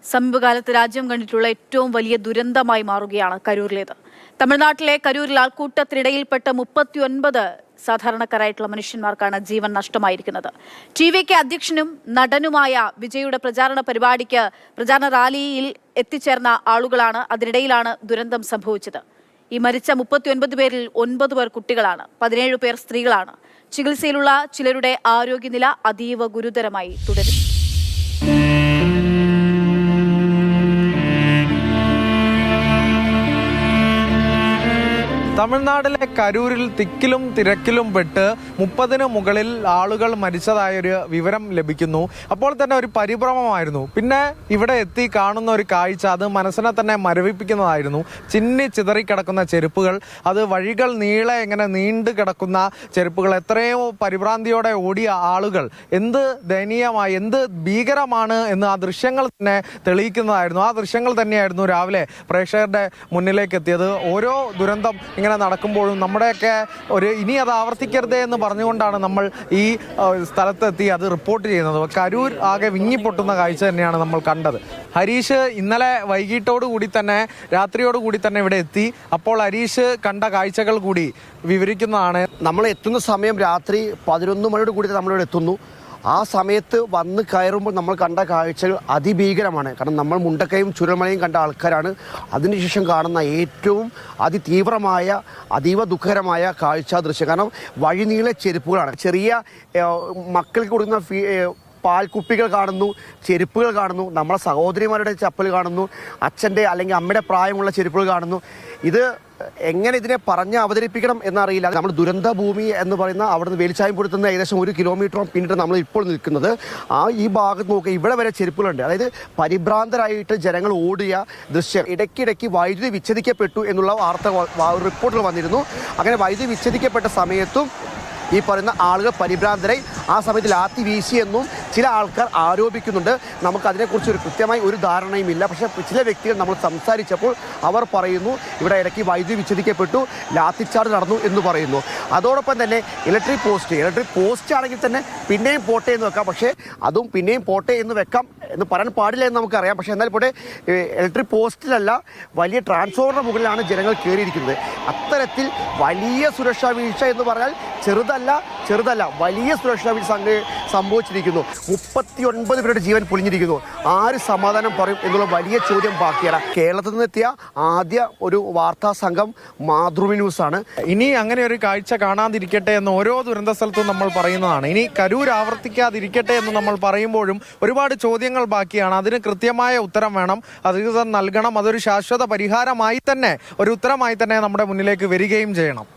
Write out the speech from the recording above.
സമീപകാലത്ത് രാജ്യം കണ്ടിട്ടുള്ള ഏറ്റവും വലിയ ദുരന്തമായി മാറുകയാണ് കരൂരിലേത്. തമിഴ്നാട്ടിലെ കരൂരിൽ ആൾക്കൂട്ടത്തിനിടയിൽപ്പെട്ട 39 സാധാരണക്കാരായിട്ടുള്ള മനുഷ്യന്മാർക്കാണ് ജീവൻ നഷ്ടമായിരിക്കുന്നത്. ടി.വി.കെ അധ്യക്ഷനും നടനുമായ വിജയുടെ പ്രചാരണ റാലിയിൽ എത്തിച്ചേർന്ന ആളുകളാണ്. അതിനിടയിലാണ് ദുരന്തം സംഭവിച്ചത്. ഈ മരിച്ച 39 പേരിൽ 9 പേർ കുട്ടികളാണ്, 17 പേർ സ്ത്രീകളാണ്. ചികിത്സയിലുള്ള ചിലരുടെ ആരോഗ്യനില അതീവ ഗുരുതരമായി തുടരും. തമിഴ്നാട്ടിലെ കരൂരിൽ തിക്കിലും തിരക്കിലും പെട്ട് 30-ന് മുകളിൽ ആളുകൾ മരിച്ചതായൊരു വിവരം ലഭിക്കുന്നു. അപ്പോൾ തന്നെ ഒരു പരിഭ്രമമായിരുന്നു. പിന്നെ ഇവിടെ എത്തി കാണുന്ന ഒരു കാഴ്ച അത് മനസ്സിനെ തന്നെ മരവിപ്പിക്കുന്നതായിരുന്നു. ചിന്നി ചിതറിക്കിടക്കുന്ന ചെരുപ്പുകൾ, അത് വഴികൾ നീളെ ഇങ്ങനെ നീണ്ടു കിടക്കുന്ന ചെരുപ്പുകൾ, എത്രയോ പരിഭ്രാന്തിയോടെ ഓടിയ ആളുകൾ. എന്ത് ദയനീയമായി, എന്ത് ഭീകരമാണ് എന്ന് ആ ദൃശ്യങ്ങൾ തന്നെ തെളിയിക്കുന്നതായിരുന്നു. ആ ദൃശ്യങ്ങൾ തന്നെയായിരുന്നു രാവിലെ പ്രേക്ഷകരുടെ മുന്നിലേക്ക് എത്തിയത്. ഓരോ ദുരന്തം ഇങ്ങനെ നടക്കുമ്പോഴും നമ്മുടെയൊക്കെ ഇനി അത് ആവർത്തിക്കരുതേ എന്ന് പറഞ്ഞുകൊണ്ടാണ് നമ്മൾ ഈ സ്ഥലത്തെത്തി അത് റിപ്പോർട്ട് ചെയ്യുന്നത്. കരൂർ ആകെ വിങ്ങിപ്പൊട്ടുന്ന കാഴ്ച തന്നെയാണ് നമ്മൾ കണ്ടത്. ഹരീഷ് ഇന്നലെ വൈകിട്ടോടുകൂടി തന്നെ, രാത്രിയോടുകൂടി തന്നെ ഇവിടെ എത്തി. അപ്പോൾ ഹരീഷ് കണ്ട കാഴ്ചകൾ കൂടി വിവരിക്കുന്നതാണ്. നമ്മൾ എത്തുന്ന സമയം രാത്രി 11 മണിയോട് കൂടി നമ്മളിവിടെ എത്തുന്നു. ആ സമയത്ത് വന്ന് കയറുമ്പോൾ നമ്മൾ കണ്ട കാഴ്ചകൾ അതിഭീകരമാണ്. കാരണം നമ്മൾ മുണ്ടക്കയും ചുരൽമലയും കണ്ട ആൾക്കാരാണ്. അതിനുശേഷം കാണുന്ന ഏറ്റവും അതിതീവ്രമായ, അതീവ ദുഃഖകരമായ കാഴ്ച ദൃശ്യം. കാരണം വഴിനീളെ ചെരുപ്പുകളാണ്. ചെറിയ മക്കൾക്ക് കൊടുക്കുന്ന പാൽക്കുപ്പികൾ കാണുന്നു, ചെരുപ്പുകൾ കാണുന്നു, നമ്മളെ സഹോദരിമാരുടെ ചപ്പൽ കാണുന്നു, അച്ഛൻ്റെ അല്ലെങ്കിൽ അമ്മയുടെ പ്രായമുള്ള ചെരുപ്പുകൾ കാണുന്നു. ഇത് എങ്ങനെ ഇതിനെ പറഞ്ഞ് അവതരിപ്പിക്കണം എന്നറിയില്ല. നമ്മൾ ദുരന്ത ഭൂമി എന്ന് പറയുന്ന അവിടുന്ന് വേലിച്ചായം പൊടുത്തുന്ന ഏകദേശം 1 കിലോമീറ്ററോളം പിന്നിട്ട് നമ്മൾ ഇപ്പോൾ നിൽക്കുന്നത്. ഈ ഭാഗത്ത് നോക്കുക, ഇവിടെ വരെ ചെരുപ്പുകളുണ്ട്. അതായത് പരിഭ്രാന്തരായിട്ട് ജനങ്ങൾ ഓടിയ ദൃശ്യം. ഇടയ്ക്കിടയ്ക്ക് വൈദ്യുതി വിച്ഛേദിക്കപ്പെട്ടു എന്നുള്ള റിപ്പോർട്ടുകൾ വന്നിരുന്നു. അങ്ങനെ വൈദ്യുതി വിച്ഛേദിക്കപ്പെട്ട സമയത്തും ഈ പറയുന്ന ആളുകൾ പരിഭ്രാന്തരായി ആ സമയത്ത് ലാത്തി വീശിയെന്നും ചില ആൾക്കാർ ആരോപിക്കുന്നുണ്ട്. നമുക്കതിനെക്കുറിച്ച് കൃത്യമായി ഒരു ധാരണയുമില്ല. പക്ഷേ ചില വ്യക്തികൾ നമ്മൾ സംസാരിച്ചപ്പോൾ അവർ പറയുന്നു ഇവിടെ ഇടയ്ക്ക് വൈദ്യുതി വിച്ഛേദിക്കപ്പെട്ടു, ലാത്തിച്ചാർജ് നടന്നു എന്ന് പറയുന്നു. അതോടൊപ്പം തന്നെ ഇലക്ട്രിക് പോസ്റ്റ് ആണെങ്കിൽ തന്നെ പിന്നെയും പോട്ടെ എന്ന് വെക്കാം. പക്ഷേ അതും പിന്നെയും പോട്ടെ എന്ന് വെക്കാം എന്ന് പറയാൻ പാടില്ല എന്ന് നമുക്കറിയാം. പക്ഷേ എന്നാൽ പോട്ടെ, ഇലക്ട്രിക് പോസ്റ്റിലല്ല, വലിയ ട്രാൻസ്ഫോമറിന് മുകളിലാണ് ജനങ്ങൾ കയറിയിരിക്കുന്നത്. അത്തരത്തിൽ വലിയ സുരക്ഷാ വീഴ്ച എന്ന് പറഞ്ഞാൽ ചെറുതല്ല വലിയ സുരക്ഷാ വീഴ്ച സംഭവിച്ചിരിക്കുന്നു. 39 പേരുടെ ജീവൻ പൊലിഞ്ഞിരിക്കുന്നു. ആര് സമാധാനം പറയും എന്നുള്ള വലിയ ചോദ്യം ബാക്കിയാണ്. കേരളത്തിൽ നിന്നെത്തിയ ആദ്യ ഒരു വാർത്താ സംഘം മാതൃഭൂമി ന്യൂസാണ്. ഇനി അങ്ങനെ ഒരു കാഴ്ച കാണാതിരിക്കട്ടെ എന്ന് ഓരോ ദുരന്ത സ്ഥലത്തും നമ്മൾ പറയുന്നതാണ്. ഇനി കരൂർ ആവർത്തിക്കാതിരിക്കട്ടെ എന്ന് നമ്മൾ പറയുമ്പോഴും ഒരുപാട് ചോദ്യങ്ങൾ ബാക്കിയാണ്. അതിന് കൃത്യമായ ഉത്തരം വേണം, അധികൃതർ നൽകണം. അതൊരു ശാശ്വത പരിഹാരമായി തന്നെ, ഒരു ഉത്തരമായി തന്നെ നമ്മുടെ മുന്നിലേക്ക് വരികയും ചെയ്യണം.